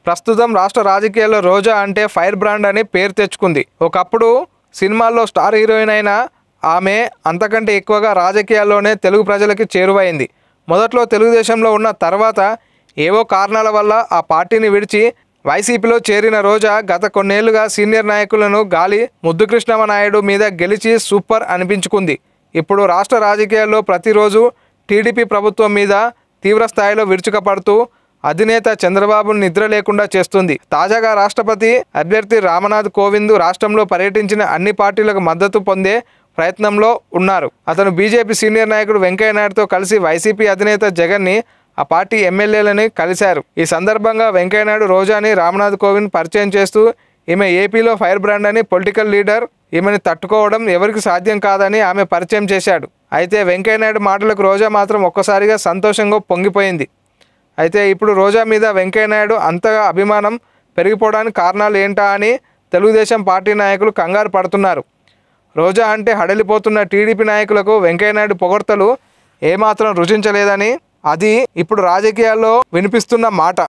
ప్రస్తుతం రాష్ట్ర రాజకీయాల్లో రోజా అంటే ఫైర్ బ్రాండ్ అని పేరు తెచ్చుకుంది. ఒకప్పుడు సినిమాల్లో స్టార్ హీరోయిన్ అయిన ఆమె అంతకంటే ఎక్కువగా రాజకీయాల్లోనే తెలుగు ప్రజలకి చేరువైంది. మొదట్లో తెలుగుదేశంలో ఉన్న తర్వాత ఏవో కారణాల వల్ల ఆ పార్టీని విడిచి వైసీపీలో చేరిన రోజా గత కొన్నేళ్లుగా సీనియర్ నాయకులను గాలి ముద్దుకృష్ణమనాయుడు మీద గెలిచి సూపర్ అనిపించుకుంది. ఇప్పుడు రాష్ట్ర రాజకీయాల్లో ప్రతిరోజు టీడీపీ ప్రభుత్వం మీద తీవ్రస్థాయిలో విరుచుకపడుతూ అధినేత చంద్రబాబును నిద్ర లేకుండా చేస్తుంది. తాజాగా రాష్ట్రపతి అభ్యర్థి రామ్నాథ్ కోవింద్ రాష్ట్రంలో పర్యటించిన అన్ని పార్టీలకు మద్దతు పొందే ప్రయత్నంలో ఉన్నారు. అతను బీజేపీ సీనియర్ నాయకుడు వెంకయ్యనాయుడుతో కలిసి వైసీపీ అధినేత జగన్ని, ఆ పార్టీ ఎమ్మెల్యేలని కలిశారు. ఈ సందర్భంగా వెంకయ్యనాయుడు రోజాని రామ్నాథ్ కోవింద్ పరిచయం చేస్తూ ఈమె ఏపీలో ఫైర్ బ్రాండ్ అని, పొలిటికల్ లీడర్, ఈమెను తట్టుకోవడం ఎవరికి సాధ్యం కాదని ఆమె పరిచయం చేశాడు. అయితే వెంకయ్యనాయుడు మాటలకు రోజా మాత్రం ఒక్కసారిగా సంతోషంగా పొంగిపోయింది. అయితే ఇప్పుడు రోజా మీద వెంకయ్యనాయుడు అంతగా అభిమానం పెరిగిపోవడానికి కారణాలు ఏంటా అని తెలుగుదేశం పార్టీ నాయకులు కంగారు పడుతున్నారు. రోజా అంటే హడలిపోతున్న టీడీపీ నాయకులకు వెంకయ్యనాయుడు పొగడ్తలు ఏమాత్రం రుచించలేదని, అది ఇప్పుడు రాజకీయాల్లో వినిపిస్తున్న మాట.